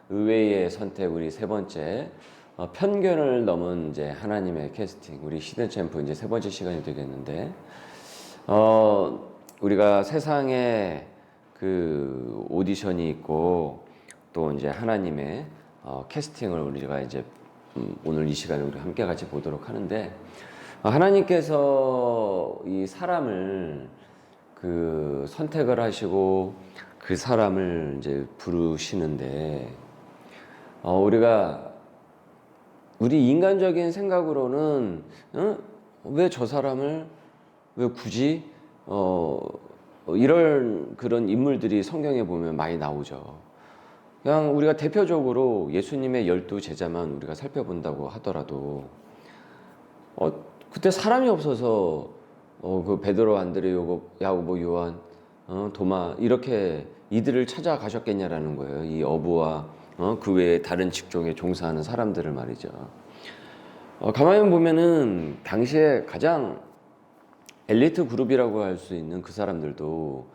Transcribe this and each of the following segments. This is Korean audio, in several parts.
의외의 선택 우리 세 번째 편견을 넘은 이제 하나님의 캐스팅 우리 히든 챔프 이제 세 번째 시간이 되겠는데 우리가 세상에 그 오디션이 있고 또 이제 하나님의 캐스팅을 우리가 이제 오늘 이 시간에 우리 함께 같이 보도록 하는데 하나님께서 이 사람을 그 선택을 하시고 그 사람을 이제 부르시는데 우리 인간적인 생각으로는 왜 저 사람을 왜 굳이 이런 그런 인물들이 성경에 보면 많이 나오죠. 그냥 우리가 대표적으로 예수님의 12 제자만 우리가 살펴본다고 하더라도 그때 사람이 없어서 그 베드로, 안드레, 야고보, 요한, 도마 이렇게 이들을 찾아가셨겠냐라는 거예요. 이 어부와 그 외에 다른 직종에 종사하는 사람들을 말이죠. 가만히 보면은 당시에 가장 엘리트 그룹이라고 할 수 있는 그 사람들도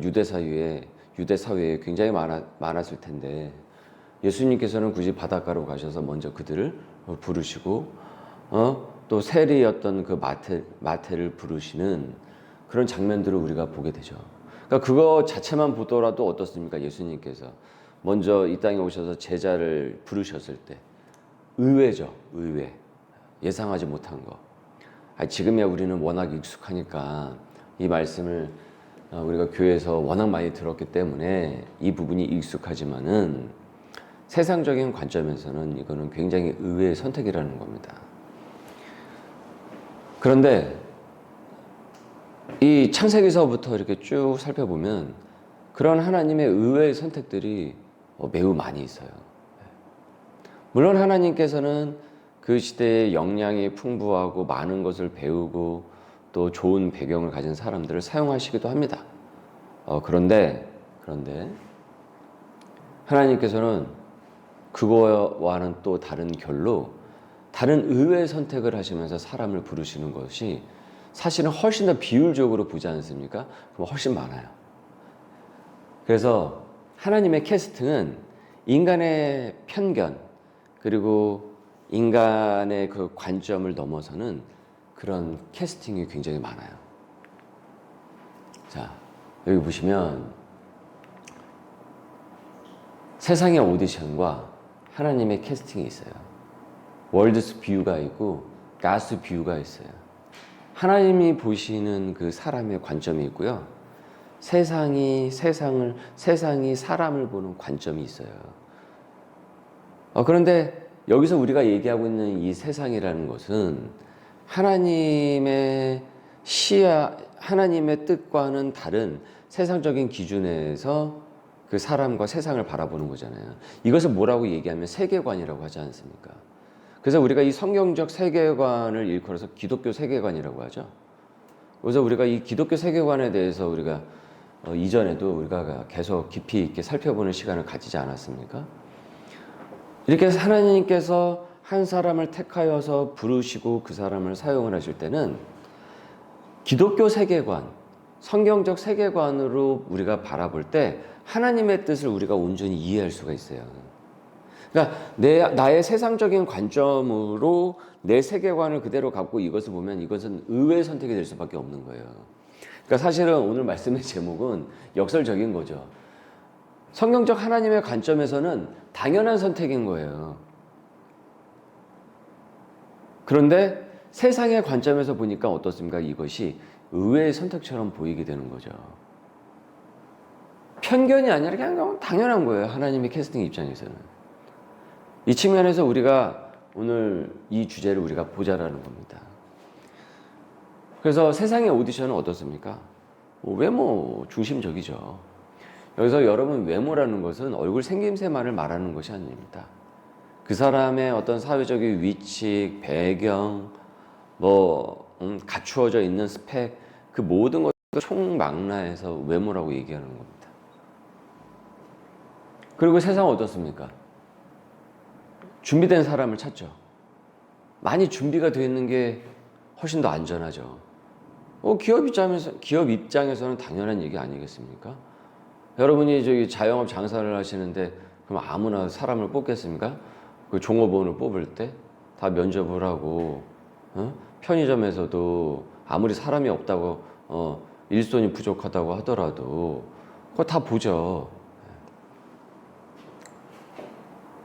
유대 사회에 굉장히 많았을 텐데 예수님께서는 굳이 바닷가로 가셔서 먼저 그들을 부르시고 또 세리였던 그 마태를 부르시는 그런 장면들을 우리가 보게 되죠. 그러니까 그거 자체만 보더라도 어떻습니까? 예수님께서 먼저 이 땅에 오셔서 제자를 부르셨을 때 의외죠. 의외. 예상하지 못한 거. 지금이야 우리는 워낙 익숙하니까 이 말씀을 우리가 교회에서 워낙 많이 들었기 때문에 이 부분이 익숙하지만은 세상적인 관점에서는 이거는 굉장히 의외의 선택이라는 겁니다. 그런데 이 창세기서부터 이렇게 쭉 살펴보면 그런 하나님의 의외의 선택들이 매우 많이 있어요. 물론 하나님께서는 그 시대에 역량이 풍부하고 많은 것을 배우고 또 좋은 배경을 가진 사람들을 사용하시기도 합니다. 그런데 하나님께서는 그거와는 또 다른 결로 다른 의외의 선택을 하시면서 사람을 부르시는 것이 사실은 훨씬 더 비율적으로 보지 않습니까? 그럼 훨씬 많아요. 그래서 하나님의 캐스팅은 인간의 편견 그리고 인간의 그 관점을 넘어서는 그런 캐스팅이 굉장히 많아요. 자, 여기 보시면 세상의 오디션과 하나님의 캐스팅이 있어요. 월드스 뷰가 있고 가스 뷰가 있어요. 하나님이 보시는 그 사람의 관점이 있고요. 세상이 사람을 보는 관점이 있어요. 그런데 여기서 우리가 얘기하고 있는 이 세상이라는 것은 하나님의 시야, 하나님의 뜻과는 다른 세상적인 기준에서 그 사람과 세상을 바라보는 거잖아요. 이것을 뭐라고 얘기하면 세계관이라고 하지 않습니까? 그래서 우리가 이 성경적 세계관을 일컬어서 기독교 세계관이라고 하죠. 그래서 우리가 이 기독교 세계관에 대해서 우리가 이전에도 우리가 계속 깊이 있게 살펴보는 시간을 가지지 않았습니까? 이렇게 하나님께서 한 사람을 택하여서 부르시고 그 사람을 사용을 하실 때는 기독교 세계관, 성경적 세계관으로 우리가 바라볼 때 하나님의 뜻을 우리가 온전히 이해할 수가 있어요. 그러니까 나의 세상적인 관점으로 내 세계관을 그대로 갖고 이것을 보면 이것은 의외의 선택이 될 수밖에 없는 거예요. 그러니까 사실은 오늘 말씀의 제목은 역설적인 거죠. 성경적 하나님의 관점에서는 당연한 선택인 거예요. 그런데 세상의 관점에서 보니까 어떻습니까? 이것이 의외의 선택처럼 보이게 되는 거죠. 편견이 아니라 그냥 당연한 거예요. 하나님의 캐스팅 입장에서는. 이 측면에서 우리가 오늘 이 주제를 우리가 보자라는 겁니다. 그래서 세상의 오디션은 어떻습니까? 외모 중심적이죠. 여기서 여러분 외모라는 것은 얼굴 생김새만을 말하는 것이 아닙니다. 그 사람의 어떤 사회적인 위치, 배경, 갖추어져 있는 스펙, 그 모든 것을 총망라해서 외모라고 얘기하는 겁니다. 그리고 세상은 어떻습니까? 준비된 사람을 찾죠. 많이 준비가 되어 있는 게 훨씬 더 안전하죠. 기업 입장에서는 당연한 얘기 아니겠습니까? 여러분이 저기 자영업 장사를 하시는데 그럼 아무나 사람을 뽑겠습니까? 그 종업원을 뽑을 때 다 면접을 하고, 편의점에서도 아무리 사람이 없다고, 일손이 부족하다고 하더라도 그거 다 보죠.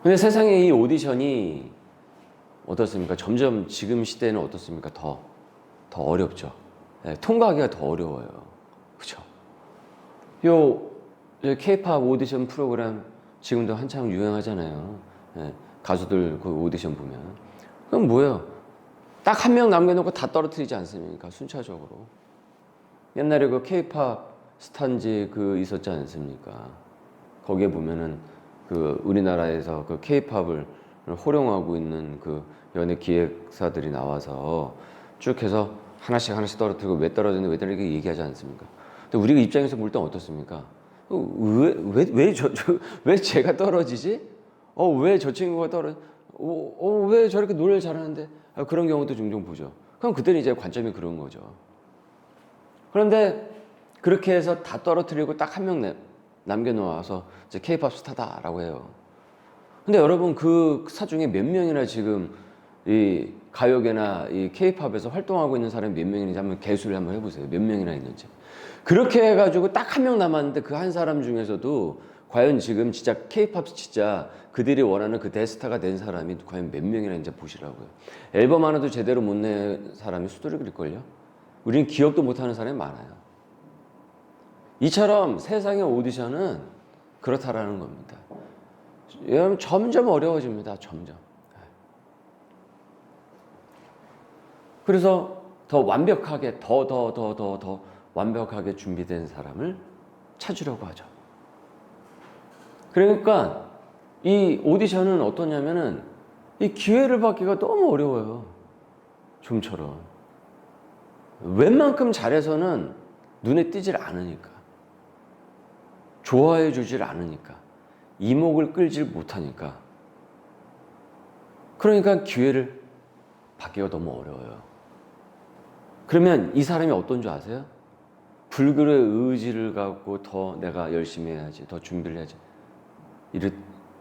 근데 세상에 이 오디션이 어떻습니까? 점점 지금 시대에는 어떻습니까? 더 어렵죠. 통과하기가 더 어려워요. 그쵸? 요 K-팝 오디션 프로그램 지금도 한창 유행하잖아요. 가수들 그 오디션 보면. 그럼 뭐예요? 딱 한 명 남겨놓고 다 떨어뜨리지 않습니까? 순차적으로. 옛날에 그 K-팝 스탄지 그 있었지 않습니까? 거기에 보면은 그 우리나라에서 그 K-팝을 호령하고 있는 그 연예 기획사들이 나와서 쭉 해서 하나씩 떨어뜨리고 왜 떨어졌는지 왜 떨어졌는지 얘기하지 않습니까? 근데 우리가 입장에서 볼 땐 어떻습니까? 왜 제가 떨어지지? 왜 저 친구가 왜 저렇게 노래를 잘하는데? 그런 경우도 종종 보죠. 그럼 그때는 이제 관점이 그런 거죠. 그런데 그렇게 해서 다 떨어뜨리고 딱 한 명 남겨놓아서 이제 K-팝 스타다라고 해요. 근데 여러분 그 사 중에 몇 명이나 지금 이 가요계나 이 K-팝에서 활동하고 있는 사람이 몇 명인지 한번 개수를 한번 해보세요. 몇 명이나 있는지. 그렇게 해가지고 딱 한 명 남았는데 그 한 사람 중에서도 과연 지금 진짜 K-팝 진짜 그들이 원하는 그 대스타가 된 사람이 과연 몇 명이나 이제 보시라고요. 앨범 하나도 제대로 못 낸 사람이 수두룩일걸요. 우리는 기억도 못하는 사람이 많아요. 이처럼 세상의 오디션은 그렇다라는 겁니다. 여러분 점점 어려워집니다. 점점. 그래서 더 완벽하게 더 완벽하게 준비된 사람을 찾으려고 하죠. 그러니까 이 오디션은 어떠냐면은 이 기회를 받기가 너무 어려워요. 좀처럼. 웬만큼 잘해서는 눈에 띄질 않으니까. 좋아해 주질 않으니까. 이목을 끌질 못하니까. 그러니까 기회를 받기가 너무 어려워요. 그러면 이 사람이 어떤 줄 아세요? 불굴의 의지를 갖고 더 내가 열심히 해야지, 더 준비를 해야지.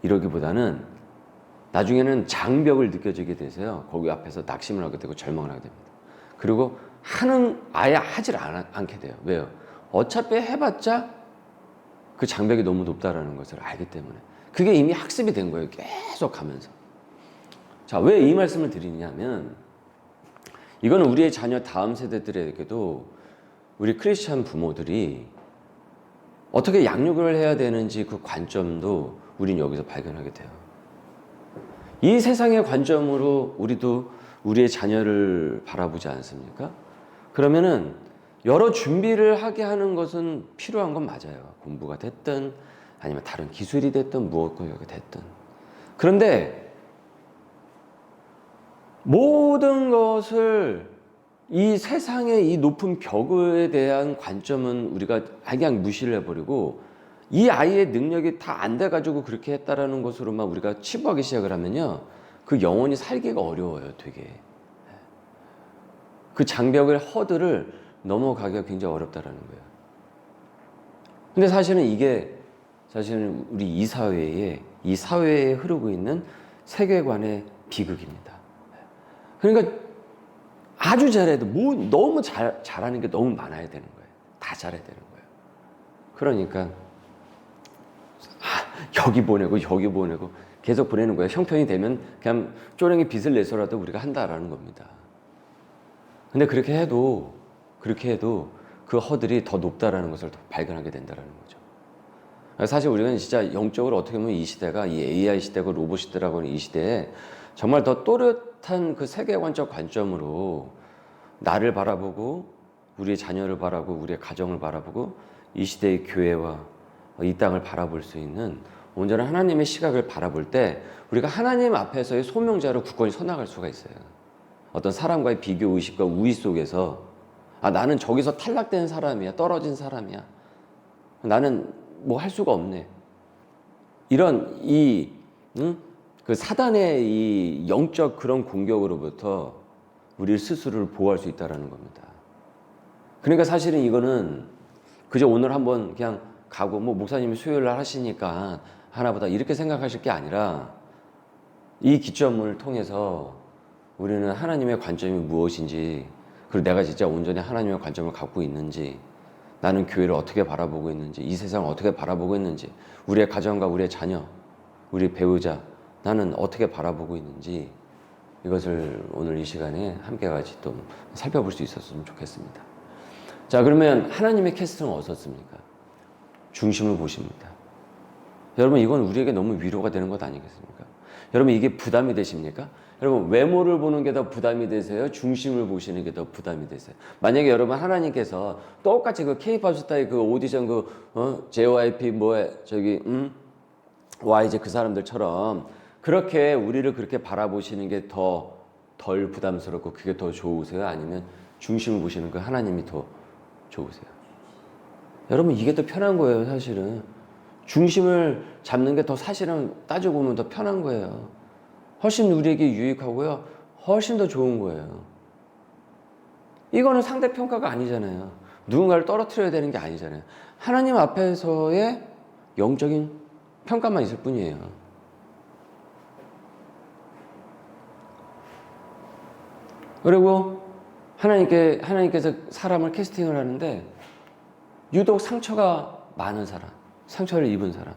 이러기보다는 나중에는 장벽을 느껴지게 되세요. 거기 앞에서 낙심을 하게 되고 절망을 하게 됩니다. 그리고 아예 하질 않게 돼요. 왜요? 어차피 해봤자 그 장벽이 너무 높다라는 것을 알기 때문에. 그게 이미 학습이 된 거예요. 계속 가면서. 자, 왜 이 말씀을 드리냐면 이거는 우리의 자녀 다음 세대들에게도 우리 크리스찬 부모들이 어떻게 양육을 해야 되는지 그 관점도 우린 여기서 발견하게 돼요. 이 세상의 관점으로 우리도 우리의 자녀를 바라보지 않습니까? 그러면은 여러 준비를 하게 하는 것은 필요한 건 맞아요. 공부가 됐든 아니면 다른 기술이 됐든 무엇가 됐든. 그런데 모든 것을 이 세상의 이 높은 벽에 대한 관점은 우리가 그냥 무시를 해버리고 이 아이의 능력이 다 안 돼가지고 그렇게 했다라는 것으로만 우리가 치부하기 시작을 하면요. 그 영혼이 살기가 어려워요, 되게. 그 장벽을 허들을 넘어가기가 굉장히 어렵다라는 거예요. 근데 사실은 이게 사실은 우리 이 사회에 흐르고 있는 세계관의 비극입니다. 그러니까 아주 잘해도 너무 잘하는 게 너무 많아야 되는 거예요. 다 잘해야 되는 거예요. 그러니까 여기 보내고 계속 보내는 거예요. 형편이 되면 그냥 쪼랭이 빚을 내서라도 우리가 한다라는 겁니다. 근데 그렇게 해도 그 허들이 더 높다라는 것을 더 발견하게 된다라는 거죠. 사실 우리는 진짜 영적으로 어떻게 보면 이 시대가 이 AI 시대고 로봇 시대라고 하는 이 시대에 정말 더 또렷한 그 세계관적 관점으로 나를 바라보고 우리의 자녀를 바라보고 우리의 가정을 바라보고 이 시대의 교회와 이 땅을 바라볼 수 있는 온전한 하나님의 시각을 바라볼 때 우리가 하나님 앞에서의 소명자로 굳건히 서나갈 수가 있어요. 어떤 사람과의 비교 의식과 우위 속에서 나는 저기서 탈락된 사람이야, 떨어진 사람이야, 나는 뭐 할 수가 없네, 이런 그 사단의 이 영적 그런 공격으로부터 우리 스스로를 보호할 수 있다는 겁니다. 그러니까 사실은 이거는 그저 오늘 한번 그냥 가고 뭐 목사님이 수요일 날 하시니까 하나보다 이렇게 생각하실 게 아니라 이 기점을 통해서 우리는 하나님의 관점이 무엇인지, 그리고 내가 진짜 온전히 하나님의 관점을 갖고 있는지, 나는 교회를 어떻게 바라보고 있는지, 이 세상을 어떻게 바라보고 있는지, 우리의 가정과 우리의 자녀, 우리 배우자, 나는 어떻게 바라보고 있는지, 이것을 오늘 이 시간에 함께 같이 또 살펴볼 수 있었으면 좋겠습니다. 자, 그러면 하나님의 캐스팅은 어떻습니까? 중심을 보십니다. 여러분, 이건 우리에게 너무 위로가 되는 것 아니겠습니까? 여러분, 이게 부담이 되십니까? 여러분, 외모를 보는 게 더 부담이 되세요? 중심을 보시는 게 더 부담이 되세요? 만약에 여러분 하나님께서 똑같이 그 K-팝 스타의 그 오디션 JYP YG 그 사람들처럼 그렇게 우리를 그렇게 바라보시는 게 더 덜 부담스럽고 그게 더 좋으세요? 아니면 중심을 보시는 그 하나님이 더 좋으세요? 여러분, 이게 더 편한 거예요, 사실은. 중심을 잡는 게 더 사실은 따지고 보면 더 편한 거예요. 훨씬 우리에게 유익하고요. 훨씬 더 좋은 거예요. 이거는 상대평가가 아니잖아요. 누군가를 떨어뜨려야 되는 게 아니잖아요. 하나님 앞에서의 영적인 평가만 있을 뿐이에요. 그리고 하나님께서 사람을 캐스팅을 하는데 유독 상처가 많은 사람, 상처를 입은 사람,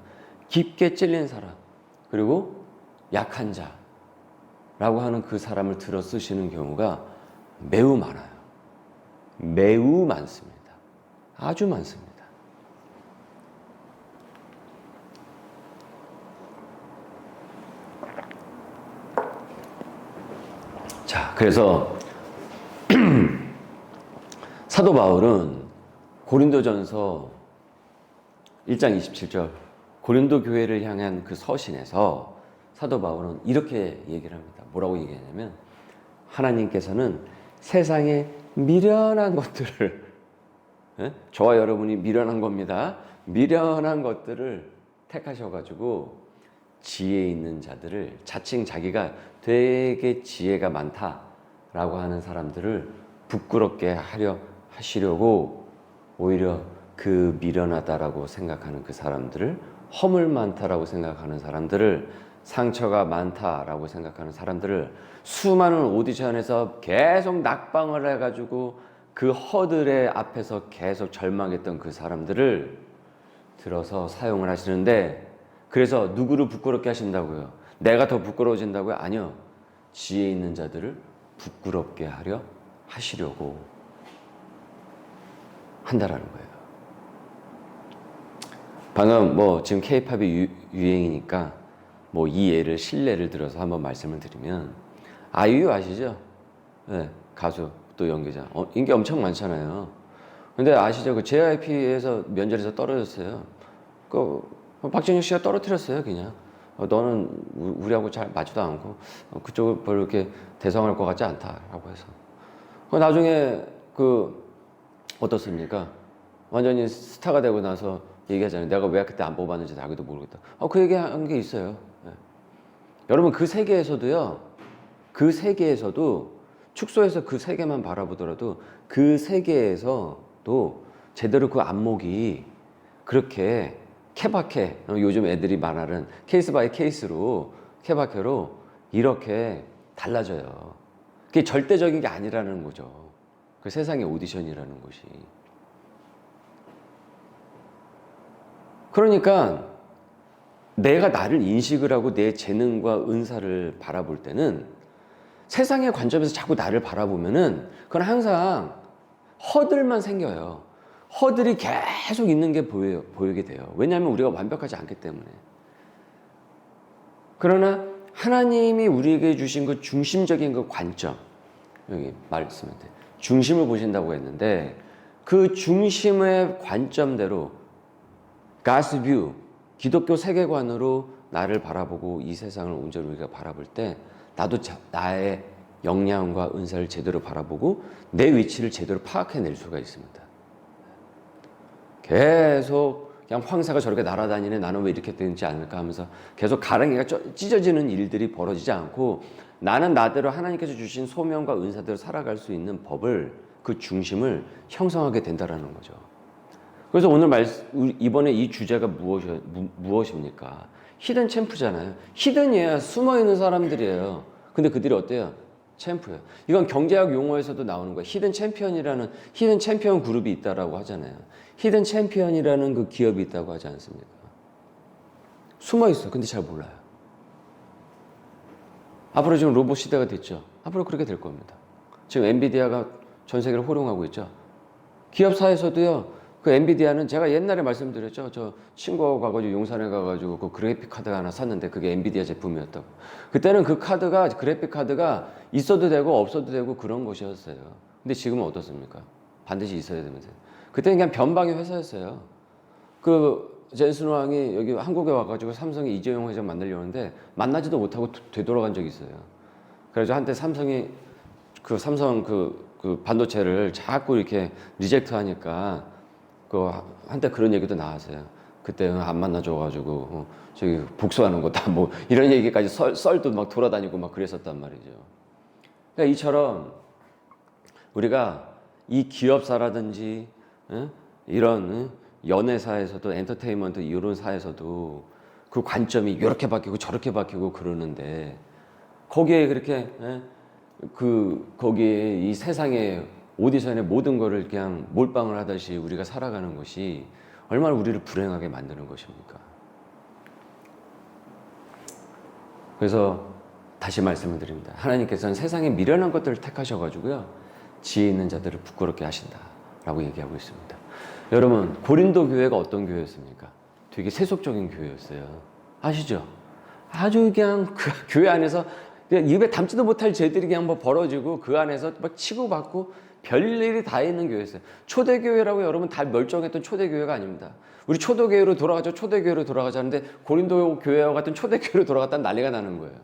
깊게 찔린 사람, 그리고 약한 자라고 하는 그 사람을 들어 쓰시는 경우가 매우 많아요. 매우 많습니다. 아주 많습니다. 자, 그래서 사도 바울은 고린도전서 1장 27절 고린도 교회를 향한 그 서신에서 사도 바울은 이렇게 얘기를 합니다. 뭐라고 얘기하냐면 하나님께서는 세상의 미련한 것들을 저와 여러분이 미련한 겁니다. 미련한 것들을 택하셔가지고 지혜 있는 자들을 자칭 자기가 되게 지혜가 많다라고 하는 사람들을 부끄럽게 하시려고 오히려 그 미련하다라고 생각하는 그 사람들을 허물 많다라고 생각하는 사람들을 상처가 많다라고 생각하는 사람들을 수많은 오디션에서 계속 낙방을 해가지고 그 허들의 앞에서 계속 절망했던 그 사람들을 들어서 사용을 하시는데 그래서 누구를 부끄럽게 하신다고요? 내가 더 부끄러워진다고요? 아니요. 지혜 있는 자들을 부끄럽게 하시려고 한다라는 거예요. 방금 지금 K-팝이 유행이니까 이 예를 실례를 들어서 한번 말씀을 드리면 아이유 아시죠? 네, 가수 또 연기자 인기 엄청 많잖아요. 근데 아시죠? 그 JYP에서 면접에서 떨어졌어요. 박진영 씨가 떨어뜨렸어요, 그냥. 너는 우리하고 잘 맞지도 않고 그쪽을 별로 이렇게 대성할 것 같지 않다라고 해서. 나중에 어떻습니까? 완전히 스타가 되고 나서 얘기하잖아요. 내가 왜 그때 안 뽑았는지 자기도 모르겠다. 그 얘기한 게 있어요. 네. 여러분 그 세계에서도 축소해서 그 세계만 바라보더라도 그 세계에서도 제대로 그 안목이 그렇게 케바케 요즘 애들이 말하는 케이스 바이 케이스로 케바케로 이렇게 달라져요. 그게 절대적인 게 아니라는 거죠. 그 세상의 오디션이라는 것이. 그러니까 내가 나를 인식을 하고 내 재능과 은사를 바라볼 때는 세상의 관점에서 자꾸 나를 바라보면은 그건 항상 허들만 생겨요. 허들이 계속 있는 게 보이게 돼요. 왜냐하면 우리가 완벽하지 않기 때문에. 그러나 하나님이 우리에게 주신 그 중심적인 그 관점, 여기 말씀인데 중심을 보신다고 했는데 그 중심의 관점대로 God's view, 기독교 세계관으로 나를 바라보고 이 세상을 온전히 우리가 바라볼 때 나도 나의 역량과 은사를 제대로 바라보고 내 위치를 제대로 파악해낼 수가 있습니다. 계속 그냥 황사가 저렇게 날아다니네 나는 왜 이렇게 되지 않을까 하면서 계속 가랑이가 찢어지는 일들이 벌어지지 않고 나는 나대로 하나님께서 주신 소명과 은사대로 살아갈 수 있는 법을 그 중심을 형성하게 된다는 거죠. 그래서 오늘 이번에 이 주제가 무엇입니까? 히든 챔프잖아요. 히든이에요. 숨어있는 사람들이에요. 근데 그들이 어때요? 챔프예요. 이건 경제학 용어에서도 나오는 거예요. 히든 챔피언이라는 히든 챔피언 그룹이 있다라고 하잖아요. 히든 챔피언이라는 그 기업이 있다고 하지 않습니까? 숨어있어. 근데 잘 몰라요. 앞으로 지금 로봇 시대가 됐죠. 앞으로 그렇게 될 겁니다. 지금 엔비디아가 전 세계를 호령하고 있죠. 기업사에서도요. 그 엔비디아는 제가 옛날에 말씀드렸죠. 저 친구하고 가가지고 용산에 가가지고 그 그래픽 카드가 하나 샀는데 그게 엔비디아 제품이었다고. 그때는 그 카드가 그래픽 카드가 있어도 되고 없어도 되고 그런 것이었어요. 근데 지금은 어떻습니까? 반드시 있어야 되면서. 그때는 그냥 변방의 회사였어요. 그 젠슨 왕이 여기 한국에 와가지고 삼성의 이재용 회장 만나려는데 만나지도 못하고 되돌아간 적이 있어요. 그래서 한때 삼성이 그 삼성 그 반도체를 자꾸 이렇게 리젝트 하니까 그 한때 그런 얘기도 나왔어요. 그때 안 만나줘가지고 저기 복수하는 거다 뭐 이런 얘기까지 썰도 막 돌아다니고 막 그랬었단 말이죠. 그러니까 이처럼 우리가 이 기업사라든지 이런 연예사에서도 엔터테인먼트 이런 사에서도 그 관점이 이렇게 바뀌고 저렇게 바뀌고 그러는데 거기에 그렇게 거기에 이 세상의 오디션의 모든 거를 그냥 몰빵을 하듯이 우리가 살아가는 것이 얼마나 우리를 불행하게 만드는 것입니까? 그래서 다시 말씀을 드립니다. 하나님께서는 세상에 미련한 것들을 택하셔가지고요. 지혜 있는 자들을 부끄럽게 하신다라고 얘기하고 있습니다. 여러분, 고린도 교회가 어떤 교회였습니까? 되게 세속적인 교회였어요. 아시죠? 아주 그냥 그 교회 안에서 그냥 입에 담지도 못할 죄들이 그냥 뭐 벌어지고 그 안에서 막 치고받고 별일이 다 있는 교회였어요. 초대교회라고 여러분 다 멸종했던 초대교회가 아닙니다. 우리 초대교회로 돌아가자, 초대교회로 돌아가자 하는데 고린도 교회와 같은 초대교회로 돌아갔다는 난리가 나는 거예요.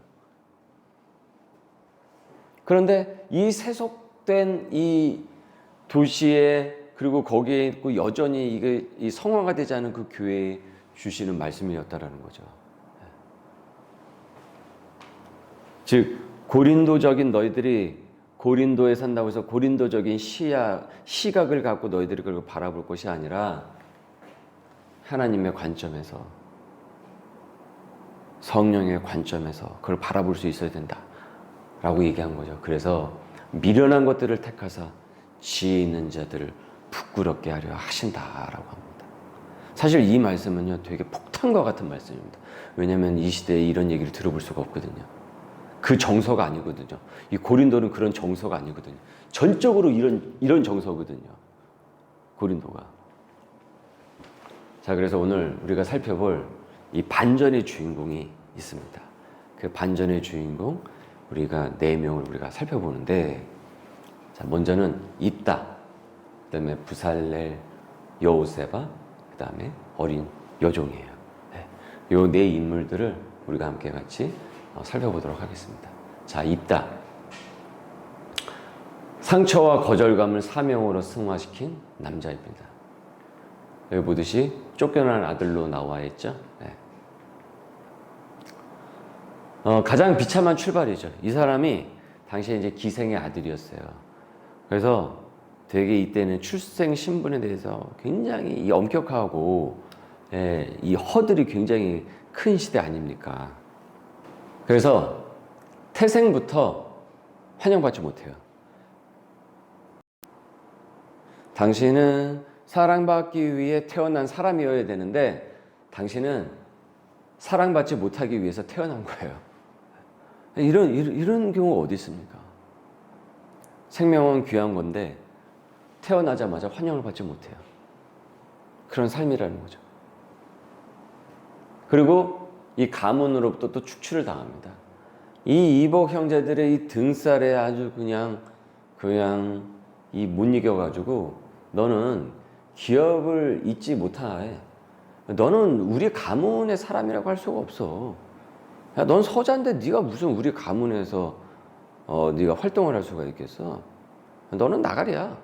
그런데 이 세속된 이 도시에 그리고 거기에 있고 여전히 이게 이 성화가 되지 않은 그 교회에 주시는 말씀이었다라는 거죠. 즉 고린도적인 너희들이 고린도에 산다고 해서 고린도적인 시각을 갖고 너희들이 그걸 바라볼 것이 아니라 하나님의 관점에서 성령의 관점에서 그걸 바라볼 수 있어야 된다라고 얘기한 거죠. 그래서 미련한 것들을 택하사 지혜 있는 자들을 부끄럽게 하려 하신다라고 합니다. 사실 이 말씀은요 되게 폭탄과 같은 말씀입니다. 왜냐하면 이 시대에 이런 얘기를 들어볼 수가 없거든요. 그 정서가 아니거든요. 이 고린도는 그런 정서가 아니거든요. 전적으로 이런 정서거든요. 고린도가. 자, 그래서 오늘 우리가 살펴볼 이 반전의 주인공이 있습니다. 그 반전의 주인공 우리가 4명을 우리가 살펴보는데, 자, 먼저는 입다, 그다음에 부살렐, 여호세바, 그다음에 어린 여종이에요. 요 4 인물들을 우리가 함께 같이 살펴보도록 하겠습니다. 자, 입다. 상처와 거절감을 사명으로 승화시킨 남자입니다. 여기 보듯이 쫓겨난 아들로 나와 있죠. 네. 가장 비참한 출발이죠. 이 사람이 당시에 이제 기생의 아들이었어요. 그래서 되게 이때는 출생 신분에 대해서 굉장히 이 엄격하고 이 허들이 굉장히 큰 시대 아닙니까? 그래서 태생부터 환영받지 못해요. 당신은 사랑받기 위해 태어난 사람이어야 되는데 당신은 사랑받지 못하기 위해서 태어난 거예요. 이런 경우가 어디 있습니까? 생명은 귀한 건데 태어나자마자 환영을 받지 못해요. 그런 삶이라는 거죠. 그리고 이 가문으로부터 또 축출을 당합니다. 이 이복 형제들의 이 등살에 아주 그냥 이 못 이겨가지고 너는 기업을 잊지 못하네. 너는 우리 가문의 사람이라고 할 수가 없어. 야, 넌 서자인데 네가 무슨 우리 가문에서 네가 활동을 할 수가 있겠어? 너는 나가리야.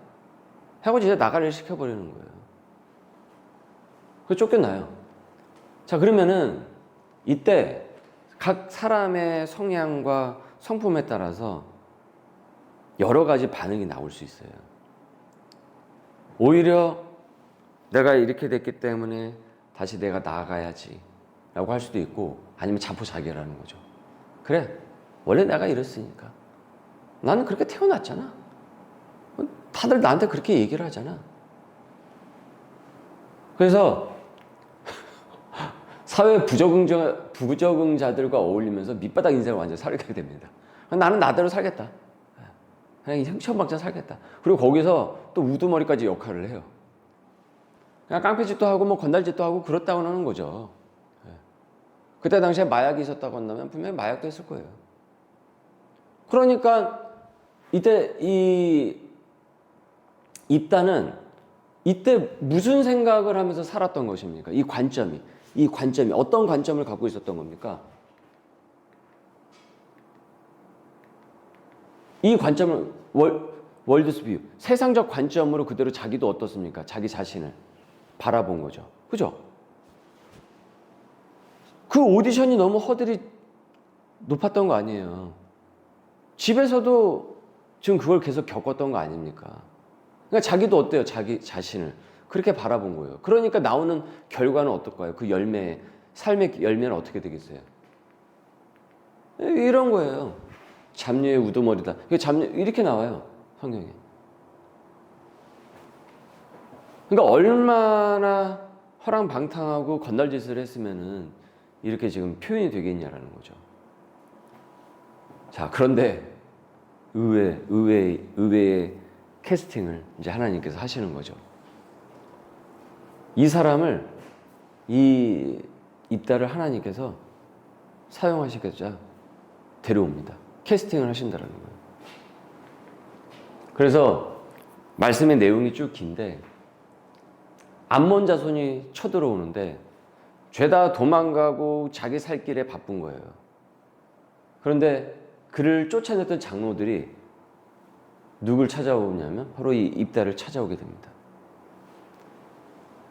하고 진짜 나가리를 시켜버리는 거예요. 그 쫓겨나요. 자, 그러면은 이때 각 사람의 성향과 성품에 따라서 여러 가지 반응이 나올 수 있어요. 오히려 내가 이렇게 됐기 때문에 다시 내가 나아가야지 라고 할 수도 있고, 아니면 자포자기라는 거죠. 그래, 원래 내가 이랬으니까. 나는 그렇게 태어났잖아. 다들 나한테 그렇게 얘기를 하잖아. 그래서 사회 부적응자들과 어울리면서 밑바닥 인생을 완전히 살게 됩니다. 나는 나대로 살겠다. 그냥 형천박자 살겠다. 그리고 거기서 또 우두머리까지 역할을 해요. 그냥 깡패짓도 하고 뭐 건달짓도 하고 그렇다고 하는 거죠. 그때 당시에 마약이 있었다고 한다면 분명히 마약도 했을 거예요. 그러니까 이때 이 입다는 이때 무슨 생각을 하면서 살았던 것입니까? 이 관점이 어떤 관점을 갖고 있었던 겁니까? 이 관점을 월드스 뷰, 세상적 관점으로 그대로 자기도 어떻습니까? 자기 자신을 바라본 거죠. 그죠? 그 오디션이 너무 허들이 높았던 거 아니에요. 집에서도 지금 그걸 계속 겪었던 거 아닙니까? 그러니까 자기도 어때요? 자기 자신을 그렇게 바라본 거예요. 그러니까 나오는 결과는 어떨까요? 그 열매, 삶의 열매는 어떻게 되겠어요? 이런 거예요. 잡녀의 우두머리다. 잡녀 이렇게 나와요, 성경에. 그러니까 얼마나 허랑방탕하고 건달짓을 했으면은 이렇게 지금 표현이 되겠냐라는 거죠. 자, 그런데 의외의 캐스팅을 이제 하나님께서 하시는 거죠. 이 사람을, 이 입다를 하나님께서 사용하시겠자 데려옵니다. 캐스팅을 하신다는 거예요. 그래서 말씀의 내용이 쭉 긴데, 암몬 자손이 쳐들어오는데 죄다 도망가고 자기 살 길에 바쁜 거예요. 그런데 그를 쫓아냈던 장로들이 누굴 찾아오냐면 바로 이 입다를 찾아오게 됩니다.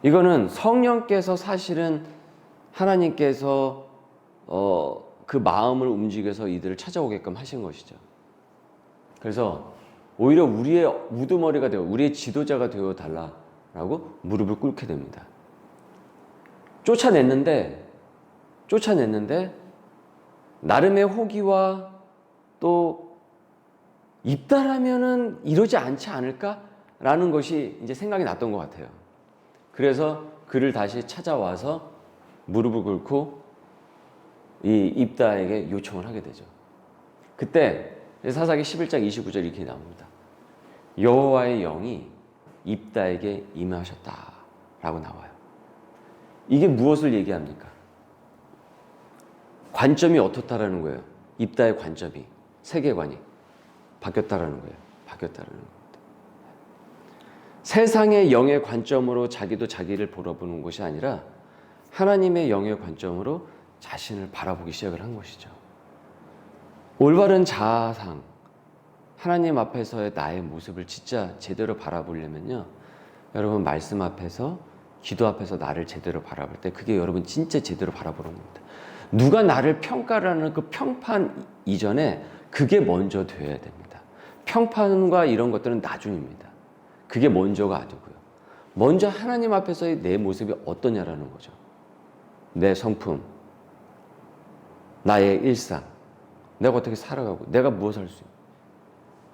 이거는 성령께서 사실은 하나님께서 그 마음을 움직여서 이들을 찾아오게끔 하신 것이죠. 그래서 오히려 우리의 우두머리가 되어, 우리의 지도자가 되어 달라라고 무릎을 꿇게 됩니다. 쫓아냈는데 나름의 호기와 또 입다라면은 이러지 않지 않을까라는 것이 이제 생각이 났던 것 같아요. 그래서 그를 다시 찾아와서 무릎을 꿇고 이 입다에게 요청을 하게 되죠. 그때 사사기 11장 29절 이렇게 나옵니다. 여호와의 영이 입다에게 임하셨다라고 나와요. 이게 무엇을 얘기합니까? 관점이 어떻다라는 거예요. 입다의 관점이, 세계관이 바뀌었다라는 거예요. 바뀌었다라는 겁니다. 세상의 영의 관점으로 자기도 자기를 바라보는 것이 아니라 하나님의 영의 관점으로 자신을 바라보기 시작을 한 것이죠. 올바른 자아상, 하나님 앞에서의 나의 모습을 진짜 제대로 바라보려면요, 여러분 말씀 앞에서, 기도 앞에서 나를 제대로 바라볼 때 그게 여러분 진짜 제대로 바라보는 겁니다. 누가 나를 평가를 하는 그 평판 이전에 그게 먼저 되어야 됩니다. 평판과 이런 것들은 나중입니다. 그게 먼저가 아니고요. 먼저 하나님 앞에서의 내 모습이 어떠냐라는 거죠. 내 성품, 나의 일상, 내가 어떻게 살아가고 내가 무엇을 할 수 있는,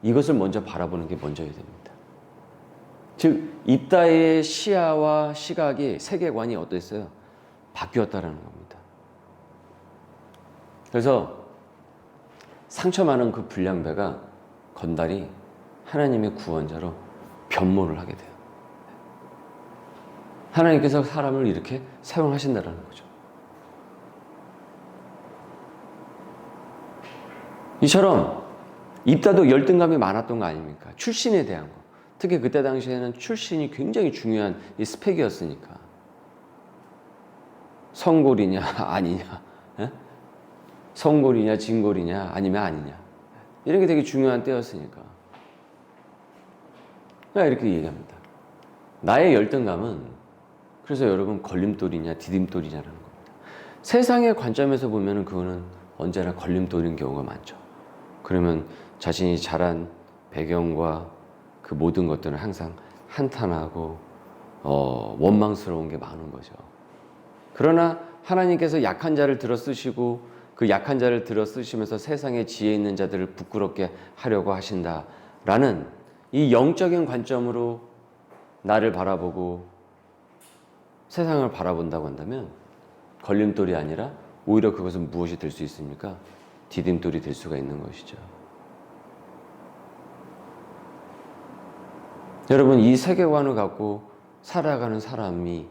이것을 먼저 바라보는 게 먼저여야 됩니다. 즉 입다의 시야와 시각이, 세계관이 어땠어요? 바뀌었다라는 겁니다. 그래서 상처 많은 그 불량배가 건달이 하나님의 구원자로 변모를 하게 돼요. 하나님께서 사람을 이렇게 사용하신다는 거죠. 이처럼 입다도 열등감이 많았던 거 아닙니까? 출신에 대한 거. 특히 그때 당시에는 출신이 굉장히 중요한 이 스펙이었으니까. 성골이냐 아니냐, 성골이냐 진골이냐 아니면 아니냐, 이런 게 되게 중요한 때였으니까. 그냥 이렇게 얘기합니다. 나의 열등감은 그래서 여러분 걸림돌이냐 디딤돌이냐라는 겁니다. 세상의 관점에서 보면은 그거는 언제나 걸림돌인 경우가 많죠. 그러면 자신이 자란 배경과 그 모든 것들은 항상 한탄하고 원망스러운 게 많은 거죠. 그러나 하나님께서 약한 자를 들어 쓰시고 그 약한 자를 들어 쓰시면서 세상에 지혜 있는 자들을 부끄럽게 하려고 하신다라는 이 영적인 관점으로 나를 바라보고 세상을 바라본다고 한다면 걸림돌이 아니라 오히려 그것은 무엇이 될 수 있습니까? 디딤돌이 될 수가 있는 것이죠. 여러분, 이 세계관을 갖고 살아가는 사람이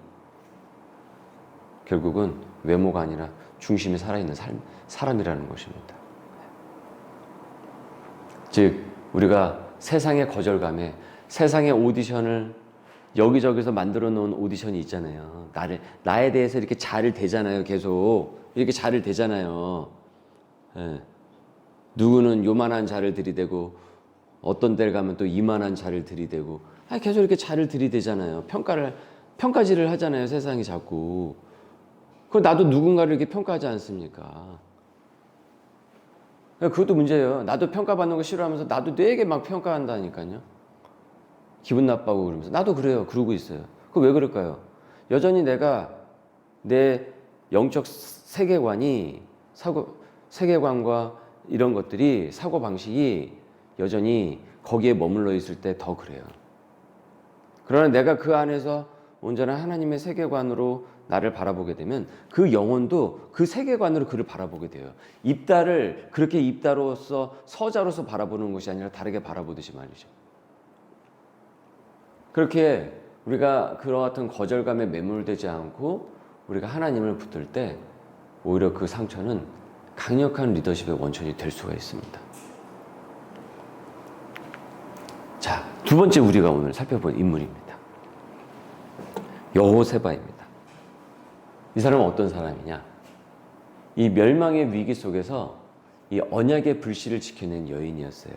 결국은 외모가 아니라 중심이 살아있는 사람이라는 것입니다. 즉 우리가 세상의 거절감에 세상의 오디션을 여기저기서 만들어 놓은 오디션이 있잖아요. 나에 대해서 이렇게 잘을 대잖아요. 계속 이렇게 잘을 대잖아요. 예. 누구는 요만한 자를 들이대고 어떤 데를 가면 또 이만한 자를 들이대고 계속 이렇게 자를 들이대잖아요. 평가질을 하잖아요. 세상이 자꾸. 그 나도 누군가를 이렇게 평가하지 않습니까? 그것도 문제예요. 나도 평가받는 거 싫어하면서 나도 되게 막 평가한다니까요. 기분 나빠하고 그러면서 나도 그래요. 그러고 있어요. 그 왜 그럴까요? 여전히 내가 내 영적 세계관이 세계관과 이런 것들이 사고방식이 여전히 거기에 머물러 있을 때 더 그래요. 그러나 내가 그 안에서 온전한 하나님의 세계관으로 나를 바라보게 되면 그 영혼도 그 세계관으로 그를 바라보게 돼요. 입다를 그렇게 입다로서 서자로서 바라보는 것이 아니라 다르게 바라보듯이 말이죠. 그렇게 우리가 그와 같은 거절감에 매몰되지 않고 우리가 하나님을 붙들 때 오히려 그 상처는 강력한 리더십의 원천이 될 수가 있습니다. 자, 두 번째 우리가 오늘 살펴볼 인물입니다. 여호세바입니다. 이 사람은 어떤 사람이냐? 이 멸망의 위기 속에서 이 언약의 불씨를 지켜낸 여인이었어요.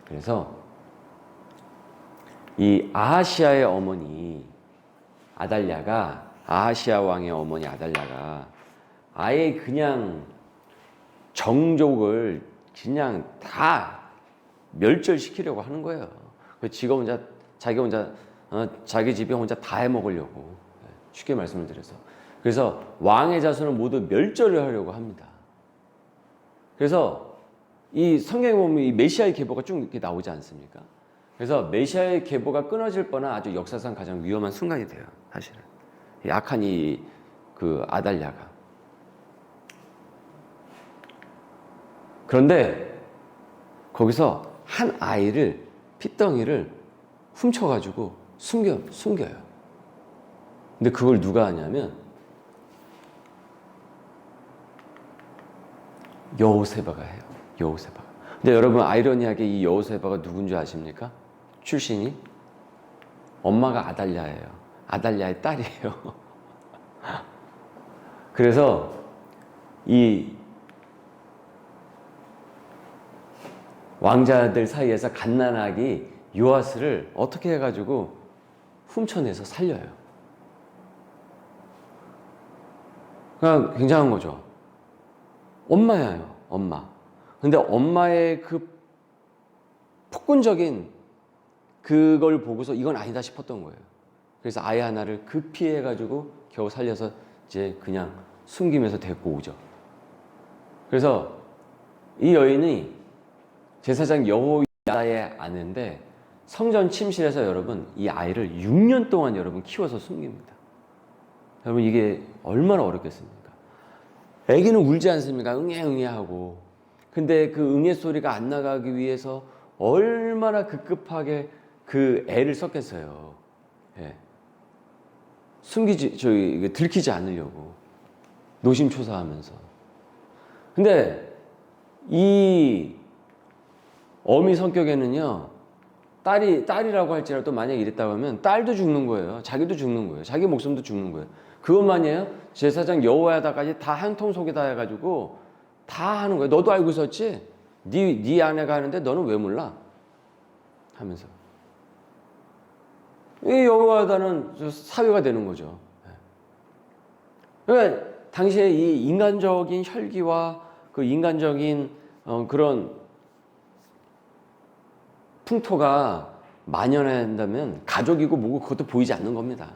그래서 이 아하시아의 어머니 아달랴가, 아하시아 왕의 어머니 아달랴가 아예 그냥 정족을 그냥 다 멸절시키려고 하는 거예요. 자기 집에 혼자 다 해먹으려고, 쉽게 말씀을 드려서. 그래서 왕의 자손을 모두 멸절을 하려고 합니다. 그래서 이 성경에 보면 이 메시아의 계보가 쭉 이렇게 나오지 않습니까? 그래서 메시아의 계보가 끊어질 뻔한 아주 역사상 가장 위험한 순간이 돼요. 사실은 약한 그 아달랴가. 그런데 거기서 한 아이를, 핏덩이를 훔쳐가지고 숨겨요. 근데 그걸 누가 하냐면 여호세바가 해요. 여호세바가. 근데 여러분, 아이러니하게 이 여호세바가 누군지 아십니까? 출신이 엄마가 아달랴예요. 아달랴의 딸이에요. 그래서 이 왕자들 사이에서 갓난아기 요아스를 어떻게 해가지고 훔쳐내서 살려요. 그냥 굉장한 거죠. 엄마예요, 엄마. 근데 엄마의 그 폭군적인 그걸 보고서 이건 아니다 싶었던 거예요. 그래서 아이 하나를 급히 해가지고 겨우 살려서 이제 그냥 숨기면서 데리고 오죠. 그래서 이 여인이 제사장 여호야다의 아내인데 성전 침실에서 여러분 이 아이를 6년 동안 여러분 키워서 숨깁니다. 여러분 이게 얼마나 어렵겠습니까? 애기는 울지 않습니까? 응애 하고. 근데 그 응애 소리가 안 나가기 위해서 얼마나 급급하게 그 애를 썼겠어요. 예. 들키지 않으려고 노심초사하면서. 근데 이 어미 성격에는요, 딸이라고 할지라도 만약에 이랬다고 하면 딸도 죽는 거예요. 자기도 죽는 거예요. 자기 목숨도 죽는 거예요. 그것만이에요? 제사장 여호야다까지 다 한 통 속에다 해가지고 다 하는 거예요. 너도 알고 있었지? 네 아내가 하는데 너는 왜 몰라? 하면서. 이 여호야다는 사위가 되는 거죠. 그러니까 당시에 이 인간적인 혈기와 그 인간적인 그런 풍토가 만연한다면 가족이고 뭐고 그것도 보이지 않는 겁니다.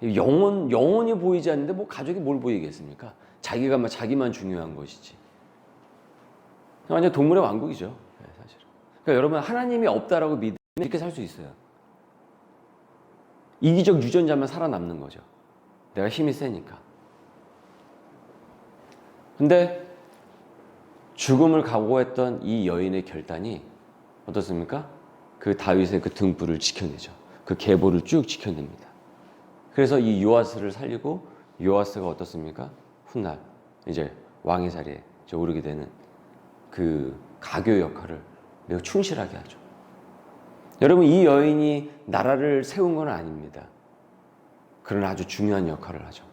영혼이 보이지 않는데 뭐 가족이 뭘 보이겠습니까? 자기만 중요한 것이지. 완전 동물의 왕국이죠, 사실은. 그러니까 여러분, 하나님이 없다라고 믿으면 이렇게 살 수 있어요. 이기적 유전자만 살아남는 거죠. 내가 힘이 세니까. 근데 죽음을 각오했던 이 여인의 결단이 어떻습니까? 그 다윗의 그 등불을 지켜내죠. 그 계보를 쭉 지켜냅니다. 그래서 이 요아스를 살리고, 요아스가 어떻습니까? 훗날 이제 왕의 자리에 이제 오르게 되는 그 가교 역할을 매우 충실하게 하죠. 여러분, 이 여인이 나라를 세운 건 아닙니다. 그러나 아주 중요한 역할을 하죠.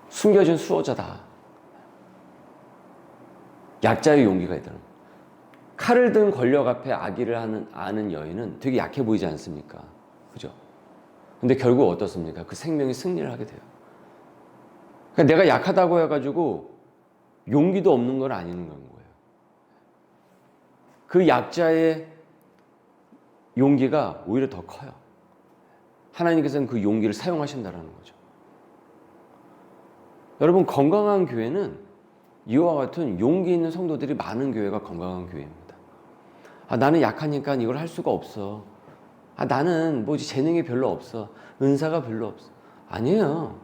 숨겨진 수호자다. 약자의 용기가 있다는 거예요. 칼을 든 권력 앞에 아기를 아는 여인은 되게 약해 보이지 않습니까? 그죠? 근데 결국 어떻습니까? 그 생명이 승리를 하게 돼요. 그러니까 내가 약하다고 해가지고 용기도 없는 건 아닌 거예요. 그 약자의 용기가 오히려 더 커요. 하나님께서는 그 용기를 사용하신다는 거죠. 여러분, 건강한 교회는 이와 같은 용기 있는 성도들이 많은 교회가 건강한 교회입니다. 나는 약하니까 이걸 할 수가 없어. 나는 뭐지, 재능이 별로 없어. 은사가 별로 없어. 아니에요.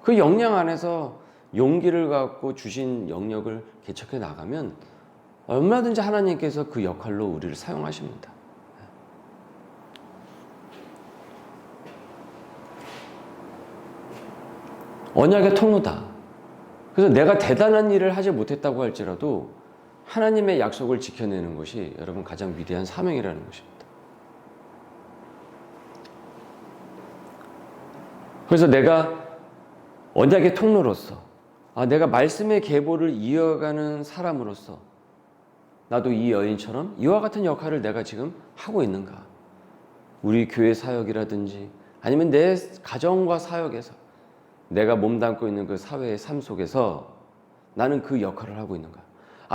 그 역량 안에서 용기를 갖고 주신 영역을 개척해 나가면 얼마든지 하나님께서 그 역할로 우리를 사용하십니다. 언약의 통로다. 그래서 내가 대단한 일을 하지 못했다고 할지라도 하나님의 약속을 지켜내는 것이 여러분 가장 위대한 사명이라는 것입니다. 그래서 내가 언약의 통로로서, 내가 말씀의 계보를 이어가는 사람으로서 나도 이 여인처럼 이와 같은 역할을 내가 지금 하고 있는가? 우리 교회 사역이라든지 아니면 내 가정과 사역에서 내가 몸담고 있는 그 사회의 삶 속에서 나는 그 역할을 하고 있는가?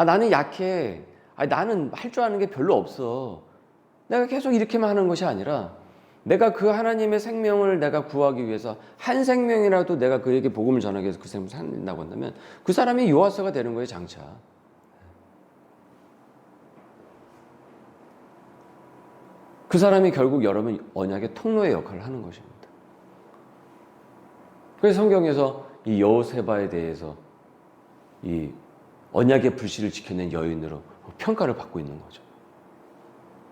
나는 약해. 나는 할 줄 아는 게 별로 없어. 내가 계속 이렇게만 하는 것이 아니라 내가 그 하나님의 생명을 내가 구하기 위해서 한 생명이라도 내가 그에게 복음을 전하기 위해서 그 생명을 살린다고 한다면 그 사람이 요아스가 되는 거예요, 장차. 그 사람이 결국 여러분 언약의 통로의 역할을 하는 것입니다. 그래서 성경에서 이 여호세바에 대해서 이 언약의 불씨를 지켜낸 여인으로 평가를 받고 있는 거죠.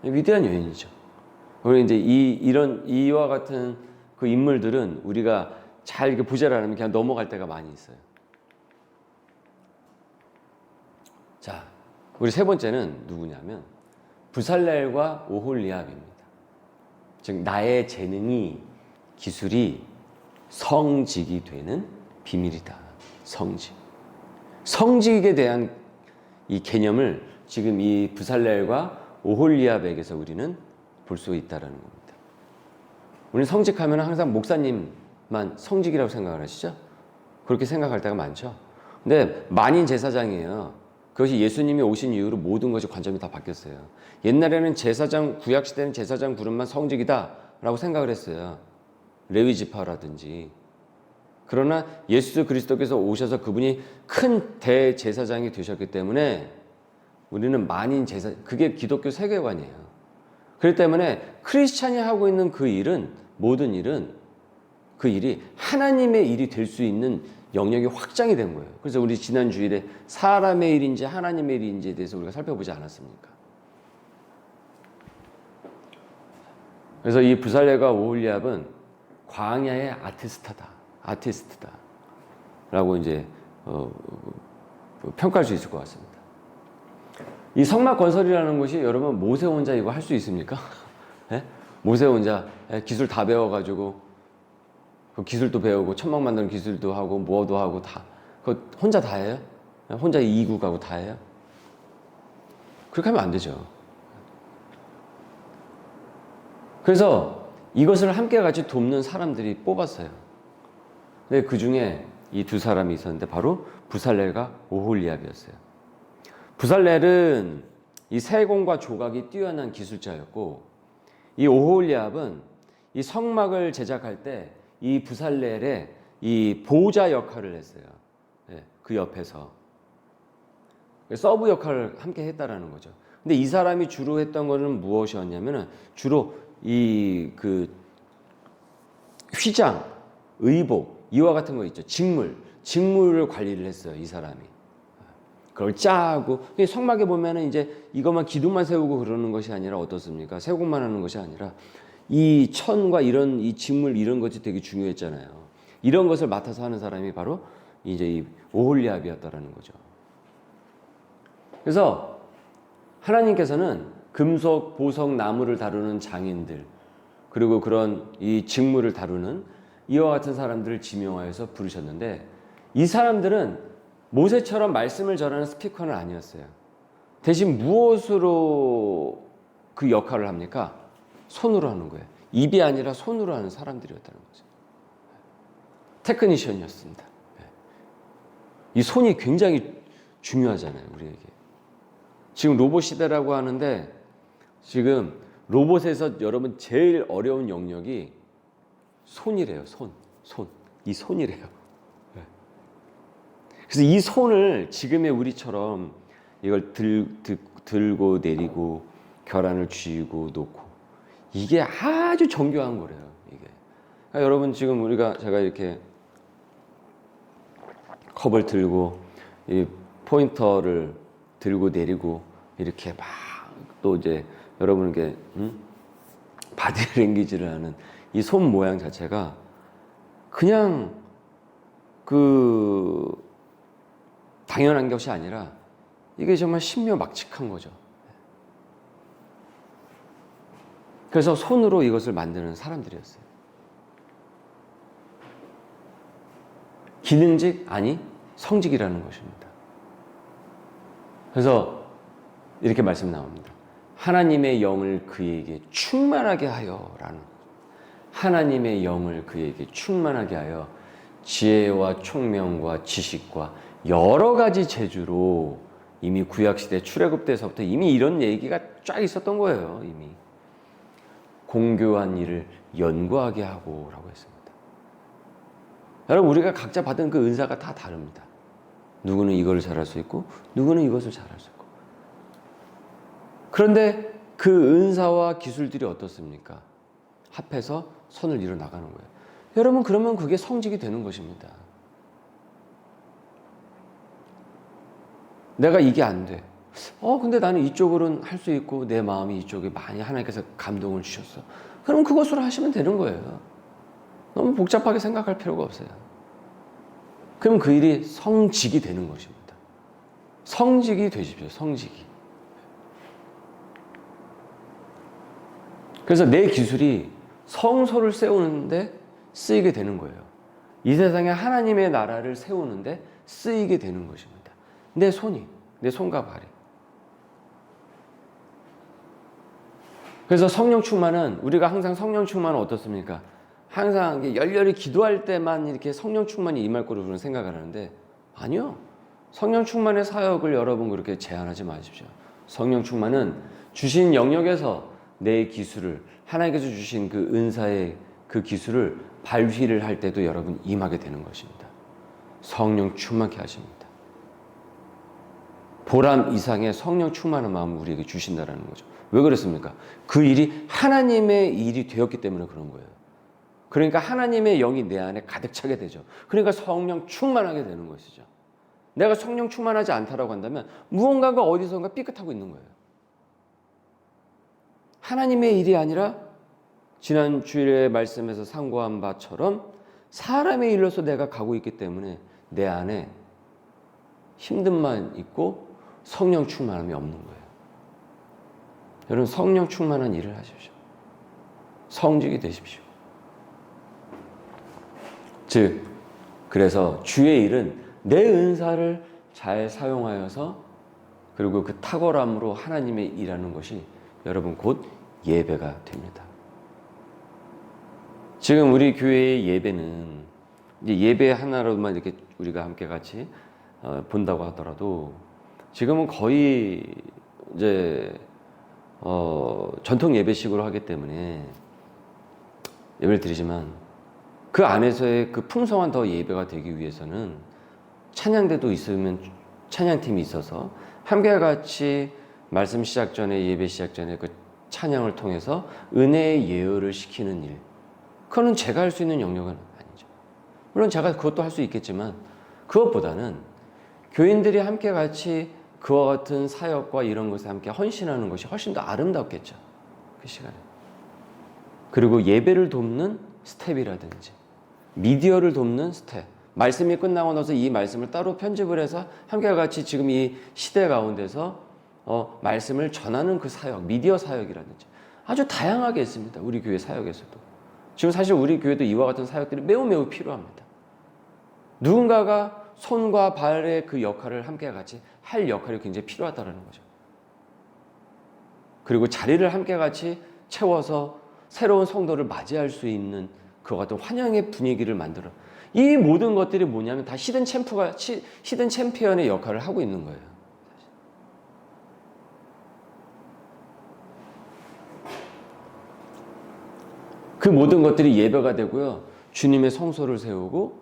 위대한 여인이죠. 그리고 이제 이와 같은 그 인물들은 우리가 잘 이렇게 보지 않으면 그냥 넘어갈 때가 많이 있어요. 자, 우리 세 번째는 누구냐면 부살렐과 오홀리압입니다. 즉 나의 재능이, 기술이 성직이 되는 비밀이다. 성직에 대한 이 개념을 지금 이 부살렐과 오홀리압에게서 우리는 볼 수 있다는 겁니다. 우리는 성직하면 항상 목사님만 성직이라고 생각을 하시죠? 그렇게 생각할 때가 많죠. 근데 만인 제사장이에요. 그것이 예수님이 오신 이후로 모든 것이 관점이 다 바뀌었어요. 옛날에는 제사장, 구약시대는 제사장 그룹만 성직이다라고 생각을 했어요. 레위 지파라든지. 그러나 예수 그리스도께서 오셔서 그분이 큰 대제사장이 되셨기 때문에 우리는 만인 제사, 그게 기독교 세계관이에요. 그렇기 때문에 크리스찬이 하고 있는 그 일은, 모든 일은 그 일이 하나님의 일이 될 수 있는 영역이 확장이 된 거예요. 그래서 우리 지난 주일에 사람의 일인지 하나님의 일인지에 대해서 우리가 살펴보지 않았습니까? 그래서 이 부살렐과 오홀리압은 광야의 아티스트다 라고 이제 평가할 수 있을 것 같습니다. 이 성막 건설이라는 것이 여러분 모세 혼자 이거 할 수 있습니까? 네? 모세 혼자 기술 다 배워가지고 그 기술도 배우고 천막 만드는 기술도 하고 뭐도 하고 다 그 혼자 다 해요? 혼자 이국하고 다 해요? 그렇게 하면 안 되죠. 그래서 이것을 함께 같이 돕는 사람들이 뽑았어요. 근데 그 중에 이 두 사람이 있었는데 바로 부살렐과 오홀리압이었어요. 부살렐은 이 세공과 조각이 뛰어난 기술자였고 이 오홀리압은 이 성막을 제작할 때 이 부살렐의 이 보호자 역할을 했어요. 예, 그 옆에서 서브 역할을 함께 했다라는 거죠. 근데 이 사람이 주로 했던 거는 무엇이었냐면은 주로 이 그 휘장, 의복 이와 같은 거 있죠. 직물을 관리를 했어요. 이 사람이. 그걸 짜고 성막에 보면은 이제 이것만 기둥만 세우고 그러는 것이 아니라 어떻습니까? 세공만 하는 것이 아니라 이 천과 이런 이 직물 이런 것이 되게 중요했잖아요. 이런 것을 맡아서 하는 사람이 바로 이제 이 오홀리압이었다라는 거죠. 그래서 하나님께서는 금속, 보석, 나무를 다루는 장인들 그리고 그런 이 직물을 다루는 이와 같은 사람들을 지명하여서 부르셨는데 이 사람들은 모세처럼 말씀을 전하는 스피커는 아니었어요. 대신 무엇으로 그 역할을 합니까? 손으로 하는 거예요. 입이 아니라 손으로 하는 사람들이었다는 거죠. 테크니션이었습니다. 이 손이 굉장히 중요하잖아요, 우리에게. 지금 로봇 시대라고 하는데 지금 로봇에서 여러분 제일 어려운 영역이 손이래요. 손. 이 손이래요. 그래서 이 손을 지금의 우리처럼 이걸 들고 내리고 결안을 쥐고 놓고 이게 아주 정교한 거래요. 이게. 그러니까 여러분 지금 제가 이렇게 컵을 들고 이 포인터를 들고 내리고 이렇게 막 또 이제 여러분에게 바디랭귀지를 하는 이 손 모양 자체가 그냥 그 당연한 것이 아니라 이게 정말 신묘막측한 거죠. 그래서 손으로 이것을 만드는 사람들이었어요. 기능직 아니 성직이라는 것입니다. 그래서 이렇게 말씀 나옵니다. 하나님의 영을 그에게 충만하게 하여라는 하나님의 영을 그에게 충만하게 하여 지혜와 총명과 지식과 여러 가지 재주로 이미 구약시대 출애굽 때서부터 이미 이런 얘기가 쫙 있었던 거예요. 이미 공교한 일을 연구하게 하고 라고 했습니다. 여러분 우리가 각자 받은 그 은사가 다 다릅니다. 누구는 이걸 잘할 수 있고 누구는 이것을 잘할 수 있고 그런데 그 은사와 기술들이 어떻습니까? 합해서 선을 이뤄 나가는 거예요. 여러분 그러면 그게 성직이 되는 것입니다. 내가 이게 안 돼. 근데 나는 이쪽으로는 할 수 있고 내 마음이 이쪽에 많이 하나님께서 감동을 주셨어. 그럼 그것으로 하시면 되는 거예요. 너무 복잡하게 생각할 필요가 없어요. 그럼 그 일이 성직이 되는 것입니다. 성직이 되십시오. 성직이. 그래서 내 기술이 성소를 세우는데 쓰이게 되는 거예요. 이 세상에 하나님의 나라를 세우는데 쓰이게 되는 것입니다. 내 손이, 내 손과 발이. 그래서 성령 충만은 우리가 항상 성령 충만은 어떻습니까? 항상 열렬히 기도할 때만 이렇게 성령 충만이 임할 거로 우리는 생각을 하는데 아니요. 성령 충만의 사역을 여러분 그렇게 제한하지 마십시오. 성령 충만은 주신 영역에서 내 기술을 하나님께서 주신 그 은사의 그 기술을 발휘를 할 때도 여러분 임하게 되는 것입니다. 성령 충만케 하십니다. 보람 이상의 성령 충만한 마음을 우리에게 주신다는 거죠. 왜 그랬습니까? 그 일이 하나님의 일이 되었기 때문에 그런 거예요. 그러니까 하나님의 영이 내 안에 가득 차게 되죠. 그러니까 성령 충만하게 되는 것이죠. 내가 성령 충만하지 않다라고 한다면 무언가가 어디선가 삐끗하고 있는 거예요. 하나님의 일이 아니라 지난 주일의 말씀에서 상고한 바처럼 사람의 일로서 내가 가고 있기 때문에 내 안에 힘듦만 있고 성령 충만함이 없는 거예요. 여러분 성령 충만한 일을 하십시오. 성직이 되십시오. 즉 그래서 주의 일은 내 은사를 잘 사용하여서 그리고 그 탁월함으로 하나님의 일하는 것이 여러분 곧 예배가 됩니다. 지금 우리 교회의 예배는 이제 예배 하나로만 이렇게 우리가 함께 같이 본다고 하더라도 지금은 거의 이제 전통 예배식으로 하기 때문에 예배를 드리지만 그 안에서의 그 풍성한 더 예배가 되기 위해서는 찬양대도 있으면 찬양팀이 있어서 함께 같이 말씀 시작 전에 예배 시작 전에 그 찬양을 통해서 은혜의 예열을 시키는 일, 그거는 제가 할 수 있는 영역은 아니죠. 물론 제가 그것도 할 수 있겠지만 그것보다는 교인들이 함께 같이 그와 같은 사역과 이런 것에 함께 헌신하는 것이 훨씬 더 아름답겠죠. 그 시간에. 그리고 예배를 돕는 스텝이라든지 미디어를 돕는 스텝, 말씀이 끝나고 나서 이 말씀을 따로 편집을 해서 함께 같이 지금 이 시대 가운데서 말씀을 전하는 그 사역, 미디어 사역이라든지 아주 다양하게 있습니다. 우리 교회 사역에서도. 지금 사실 우리 교회도 이와 같은 사역들이 매우 필요합니다. 누군가가 손과 발의 그 역할을 함께 같이 할 역할이 굉장히 필요하다는 거죠. 그리고 자리를 함께 같이 채워서 새로운 성도를 맞이할 수 있는 그와 같은 환영의 분위기를 만들어. 이 모든 것들이 뭐냐면 다 히든 챔피언의 역할을 하고 있는 거예요. 그 모든 것들이 예배가 되고요. 주님의 성소를 세우고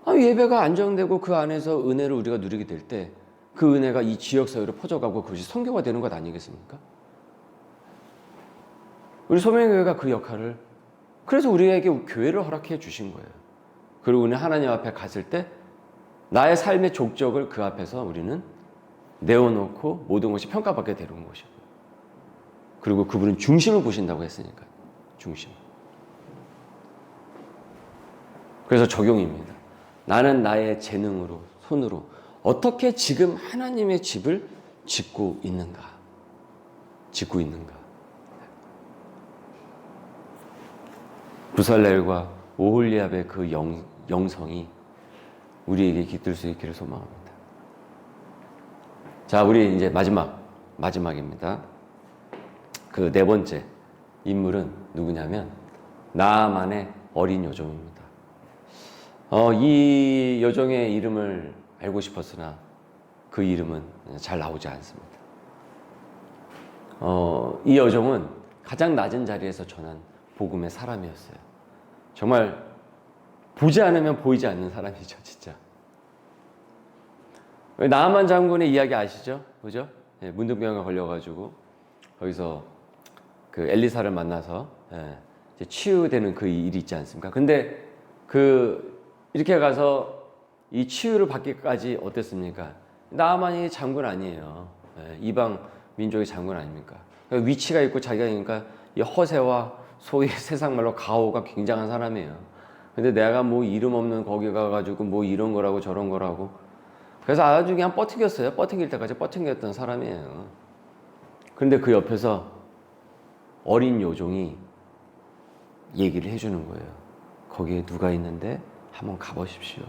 예배가 안정되고 그 안에서 은혜를 우리가 누리게 될 때 그 은혜가 이 지역 사회로 퍼져가고 그것이 선교가 되는 것 아니겠습니까? 우리 소명교회가 그 역할을, 그래서 우리에게 교회를 허락해 주신 거예요. 그리고 우리는 하나님 앞에 갔을 때 나의 삶의 족적을 그 앞에서 우리는 내어놓고 모든 것이 평가받게 되는 것이고, 그리고 그분은 중심을 보신다고 했으니까 중심. 그래서 적용입니다. 나는 나의 재능으로, 손으로 어떻게 지금 하나님의 집을 짓고 있는가? 부살렐과 오홀리압의 그 영성이 우리에게 깃들 수 있기를 소망합니다. 자, 우리 이제 마지막입니다. 그 네 번째 인물은 누구냐면 나아만의 어린 여종입니다. 이 여종의 이름을 알고 싶었으나 그 이름은 잘 나오지 않습니다. 이 여종은 가장 낮은 자리에서 전한 복음의 사람이었어요. 정말 보지 않으면 보이지 않는 사람이죠, 진짜. 나아만 장군의 이야기 아시죠? 그죠? 문둥병에 걸려가지고 거기서 그 엘리사를 만나서 이제 치유되는 그 일이 있지 않습니까? 근데 이렇게 가서 이 치유를 받기까지 어땠습니까? 나아만이 장군 아니에요. 이방 민족의 장군 아닙니까? 위치가 있고 자기가 있으니까 이 허세와 소위 세상 말로 가오가 굉장한 사람이에요. 근데 내가 뭐 이름 없는 거기 가가지고 뭐 이런 거라고 저런 거라고. 그래서 아주 그냥 뻗팅겼어요. 뻗팅길 때까지 뻗팅겼던 사람이에요. 그런데 그 옆에서 어린 요종이 얘기를 해주는 거예요. 거기에 누가 있는데 한번 가보십시오.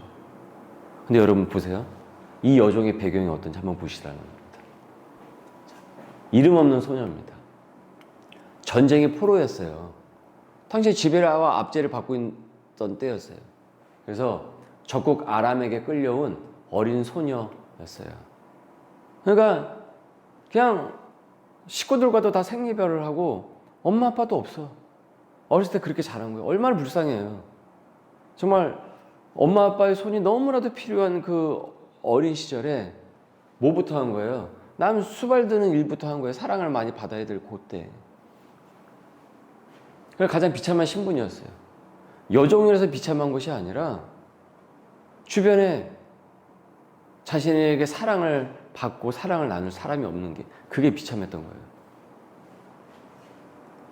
근데 여러분 보세요. 이 여종의 배경이 어떤지 한번 보시라는 겁니다. 이름 없는 소녀입니다. 전쟁의 포로였어요. 당시 지베라와 압제를 받고 있던 때였어요. 그래서 적국 아람에게 끌려온 어린 소녀였어요. 그러니까 그냥 식구들과도 다 생이별을 하고 엄마 아빠도 없어. 어렸을 때 그렇게 자란 거예요. 얼마나 불쌍해요. 정말 엄마 아빠의 손이 너무나도 필요한 그 어린 시절에 뭐부터 한 거예요? 남 수발드는 일부터 한 거예요. 사랑을 많이 받아야 될 그때. 그래서 가장 비참한 신분이었어요. 여종이라서 비참한 것이 아니라 주변에 자신에게 사랑을 받고 사랑을 나눌 사람이 없는 게 그게 비참했던 거예요.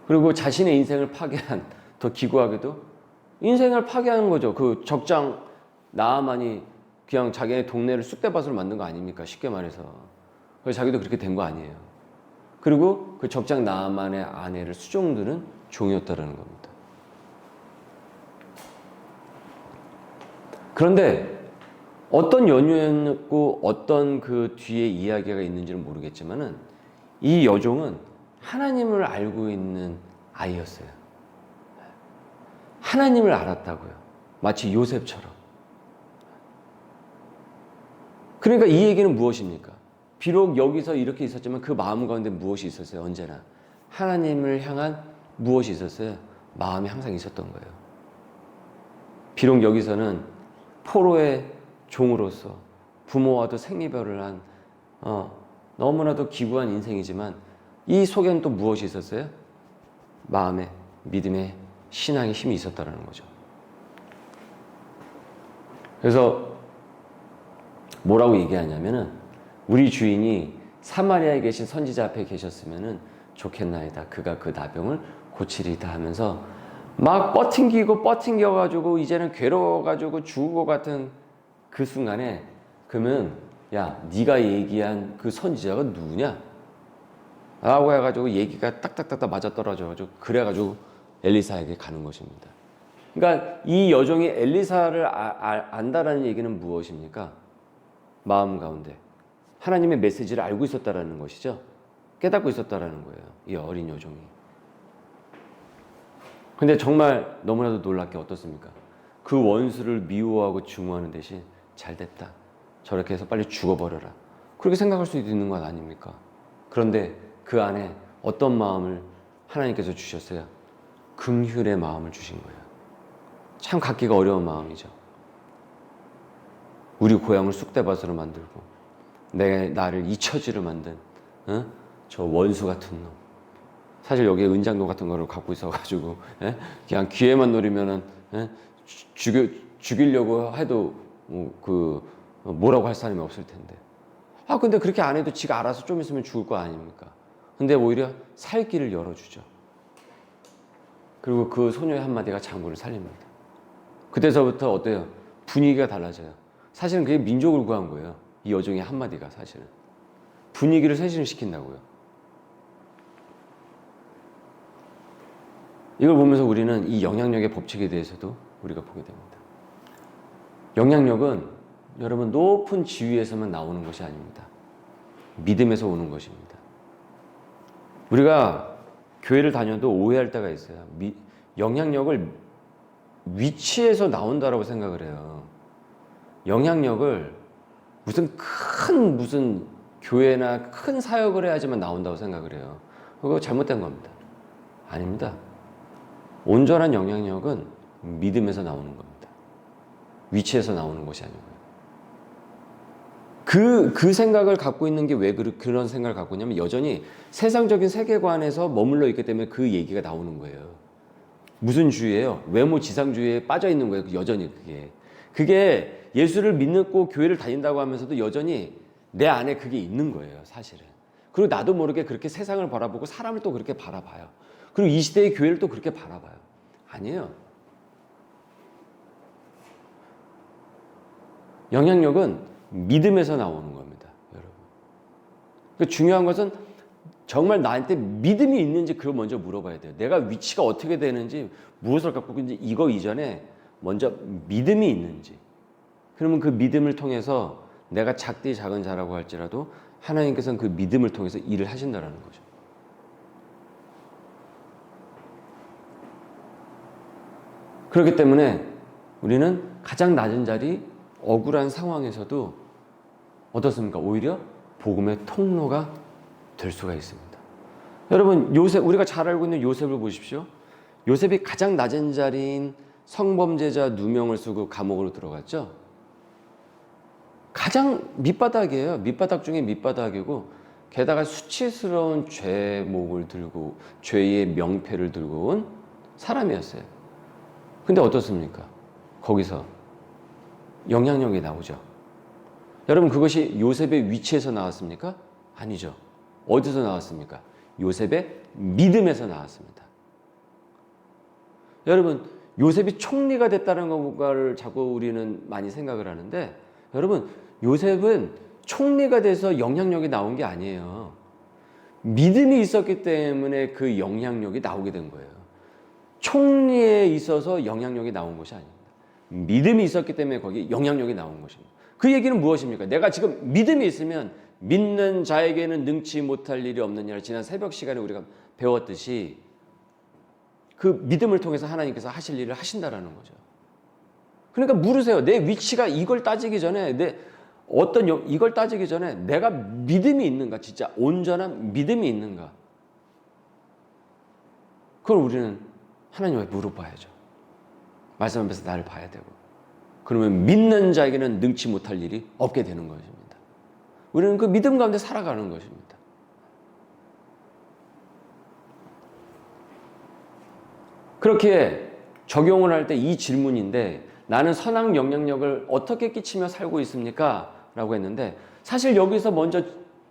그리고 자신의 인생을 파괴한, 더 기구하게도 인생을 파괴하는 거죠. 그 적장 나아만이 그냥 자기네 동네를 쑥대밭으로 만든 거 아닙니까? 쉽게 말해서. 그래서 자기도 그렇게 된 거 아니에요. 그리고 그 적장 나아만의 아내를 수종드는 종이었다라는 겁니다. 그런데 어떤 연유였고 어떤 그 뒤에 이야기가 있는지는 모르겠지만은 이 여종은 하나님을 알고 있는 아이였어요. 하나님을 알았다고요. 마치 요셉처럼. 그러니까 이 얘기는 무엇입니까? 비록 여기서 이렇게 있었지만 그 마음 가운데 무엇이 있었어요? 언제나 하나님을 향한 무엇이 있었어요? 마음이 항상 있었던 거예요. 비록 여기서는 포로의 종으로서 부모와도 생리별을 한 너무나도 기구한 인생이지만 이 속에는 또 무엇이 있었어요? 마음에 믿음의 신앙의 힘이 있었다는 거죠. 그래서 뭐라고 얘기하냐면은 우리 주인이 사마리아에 계신 선지자 앞에 계셨으면은 좋겠나이다. 그가 그 나병을 고치리다 하면서 막 뻗팅겨가지고 이제는 괴로워가지고 죽을 것 같은 그 순간에 그러면 야, 네가 얘기한 그 선지자가 누구냐? 라고 해가지고 얘기가 딱딱딱딱 맞아떨어져가지고 그래가지고 엘리사에게 가는 것입니다. 그러니까 이 여종이 엘리사를 안다라는 얘기는 무엇입니까? 마음 가운데 하나님의 메시지를 알고 있었다라는 것이죠. 깨닫고 있었다라는 거예요. 이 어린 여종이. 근데 정말 너무나도 놀랍게 어떻습니까? 그 원수를 미워하고 증오하는 대신 잘 됐다. 저렇게 해서 빨리 죽어버려라. 그렇게 생각할 수 있는 것 아닙니까? 그런데 그 안에 어떤 마음을 하나님께서 주셨어요? 긍휼의 마음을 주신 거예요. 참 갖기가 어려운 마음이죠. 우리 고향을 쑥대밭으로 만들고 나를 잊혀지로 만든 저 원수 같은 놈. 사실 여기에 은장도 같은 거를 갖고 있어가지고 그냥 기회만 노리면은 죽이려고 해도 뭐라고 할 사람이 없을 텐데. 근데 그렇게 안 해도 지가 알아서 좀 있으면 죽을 거 아닙니까? 근데 오히려 살 길을 열어주죠. 그리고 그 소녀의 한마디가 장군을 살립니다. 그때서부터 어때요? 분위기가 달라져요. 사실은 그게 민족을 구한 거예요. 이 여종의 한마디가 사실은. 분위기를 쇄신시킨다고요. 이걸 보면서 우리는 이 영향력의 법칙에 대해서도 우리가 보게 됩니다. 영향력은 여러분 높은 지위에서만 나오는 것이 아닙니다. 믿음에서 오는 것입니다. 우리가 교회를 다녀도 오해할 때가 있어요. 영향력을 위치에서 나온다라고 생각을 해요. 영향력을 무슨 교회나 큰 사역을 해야지만 나온다고 생각을 해요. 그거 잘못된 겁니다. 아닙니다. 온전한 영향력은 믿음에서 나오는 겁니다. 위치에서 나오는 것이 아니고요. 그 생각을 갖고 있는 게 왜 그런 생각을 갖고 있냐면 여전히 세상적인 세계관에서 머물러 있기 때문에 그 얘기가 나오는 거예요. 무슨 주의예요? 외모 지상주의에 빠져 있는 거예요. 여전히 그게 예수를 믿고 교회를 다닌다고 하면서도 여전히 내 안에 그게 있는 거예요. 사실은. 그리고 나도 모르게 그렇게 세상을 바라보고 사람을 또 그렇게 바라봐요. 그리고 이 시대의 교회를 또 그렇게 바라봐요. 아니에요. 영향력은 믿음에서 나오는 겁니다. 여러분. 그러니까 중요한 것은 정말 나한테 믿음이 있는지 그걸 먼저 물어봐야 돼요. 내가 위치가 어떻게 되는지 무엇을 갖고 있는지 이거 이전에 먼저 믿음이 있는지. 그러면 그 믿음을 통해서 내가 작디 작은 자라고 할지라도 하나님께서는 그 믿음을 통해서 일을 하신다는 거죠. 그렇기 때문에 우리는 가장 낮은 자리, 억울한 상황에서도 어떻습니까? 오히려 복음의 통로가 될 수가 있습니다. 여러분, 요셉, 우리가 잘 알고 있는 요셉을 보십시오. 요셉이 가장 낮은 자리인 성범죄자 누명을 쓰고 감옥으로 들어갔죠. 가장 밑바닥이에요. 밑바닥 중에 밑바닥이고 게다가 수치스러운 죄목을 들고 죄의 명패를 들고 온 사람이었어요. 근데 어떻습니까? 거기서 영향력이 나오죠. 여러분, 그것이 요셉의 위치에서 나왔습니까? 아니죠. 어디서 나왔습니까? 요셉의 믿음에서 나왔습니다. 여러분, 요셉이 총리가 됐다는 것을 자꾸 우리는 많이 생각을 하는데, 여러분, 요셉은 총리가 돼서 영향력이 나온 게 아니에요. 믿음이 있었기 때문에 그 영향력이 나오게 된 거예요. 총리에 있어서 영향력이 나온 것이 아닙니다. 믿음이 있었기 때문에 거기 영향력이 나온 것입니다. 그 얘기는 무엇입니까? 내가 지금 믿음이 있으면 믿는 자에게는 능치 못할 일이 없느니라. 지난 새벽 시간에 우리가 배웠듯이 그 믿음을 통해서 하나님께서 하실 일을 하신다라는 거죠. 그러니까 물으세요. 내 위치가 이걸 따지기 전에 이걸 따지기 전에 내가 믿음이 있는가? 진짜 온전한 믿음이 있는가? 그걸 우리는 하나님께 물어봐야죠. 말씀 앞에서 나를 봐야 되고. 그러면 믿는 자에게는 능치 못할 일이 없게 되는 것입니다. 우리는 그 믿음 가운데 살아가는 것입니다. 그렇게 적용을 할 때 이 질문인데 나는 선악 영향력을 어떻게 끼치며 살고 있습니까? 라고 했는데 사실 여기서 먼저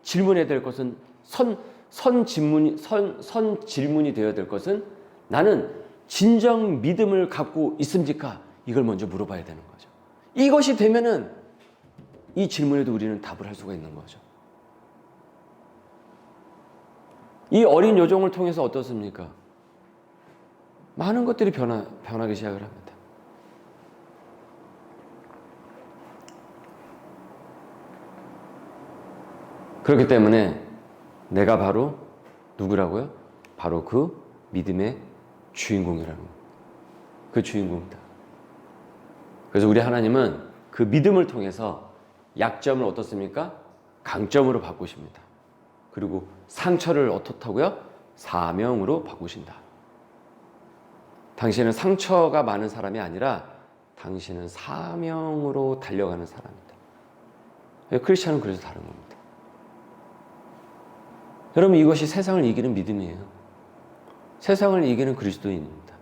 질문해야 될 것은 선 질문이 되어야 될 것은 나는 진정 믿음을 갖고 있습니까? 이걸 먼저 물어봐야 되는 거죠. 이것이 되면은 이 질문에도 우리는 답을 할 수가 있는 거죠. 이 어린 여종을 통해서 어떻습니까? 많은 것들이 변하기 시작을 합니다. 그렇기 때문에 내가 바로 누구라고요? 바로 그 믿음의 주인공이라는 거예요. 그 주인공이다. 그래서 우리 하나님은 그 믿음을 통해서 약점을 어떻습니까? 강점으로 바꾸십니다. 그리고 상처를 어떻다고요? 사명으로 바꾸신다. 당신은 상처가 많은 사람이 아니라 당신은 사명으로 달려가는 사람이다. 크리스찬은 그래서 다른 겁니다. 여러분, 이것이 세상을 이기는 믿음이에요. 세상을 이기는 그리스도인입니다.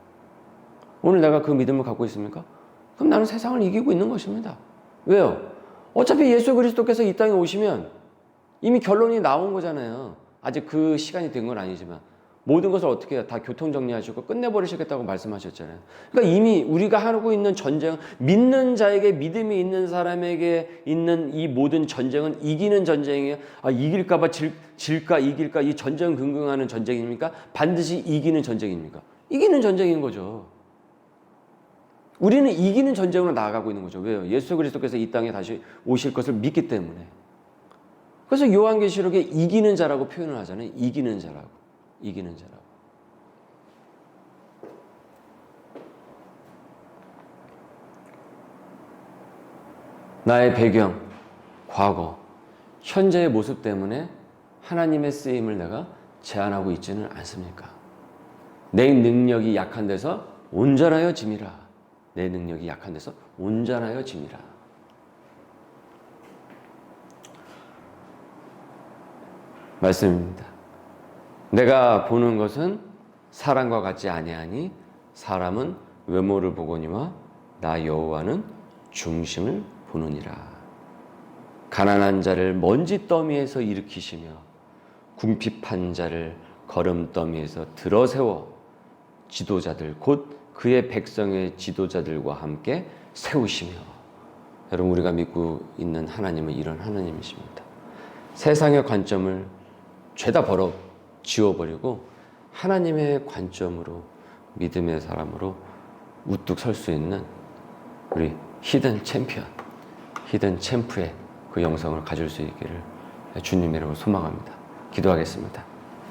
오늘 내가 그 믿음을 갖고 있습니까? 그럼 나는 세상을 이기고 있는 것입니다. 왜요? 어차피 예수 그리스도께서 이 땅에 오시면 이미 결론이 나온 거잖아요. 아직 그 시간이 된 건 아니지만 모든 것을 어떻게 해요? 다 교통정리하시고 끝내버리시겠다고 말씀하셨잖아요. 그러니까 이미 우리가 하고 있는 전쟁, 믿는 자에게, 믿음이 있는 사람에게 있는 이 모든 전쟁은 이기는 전쟁이에요. 이길까 봐 질까 이길까 이 전전긍긍하는 전쟁입니까? 반드시 이기는 전쟁입니까? 이기는 전쟁인 거죠. 우리는 이기는 전쟁으로 나아가고 있는 거죠. 왜요? 예수 그리스도께서 이 땅에 다시 오실 것을 믿기 때문에. 그래서 요한계시록에 이기는 자라고 표현을 하잖아요. 이기는 자라고. 이기는 자라고. 나의 배경, 과거, 현재의 모습 때문에 하나님의 쓰임을 내가 제한하고 있지는 않습니까? 내 능력이 약한 데서 온전하여 짐이라. 내 능력이 약한 데서 온전하여 짐이라. 말씀입니다. 내가 보는 것은 사람과 같지 아니하니 사람은 외모를 보거니와 나 여호와는 중심을 보느니라. 가난한 자를 먼지 더미에서 일으키시며 궁핍한 자를 거름더미에서 들어세워 지도자들 곧 그의 백성의 지도자들과 함께 세우시며. 여러분, 우리가 믿고 있는 하나님은 이런 하나님이십니다. 세상의 관점을 죄다 지워버리고 하나님의 관점으로 믿음의 사람으로 우뚝 설 수 있는 우리 히든 챔프의 그 영성을 가질 수 있기를 주님의 이름으로 소망합니다. 기도하겠습니다.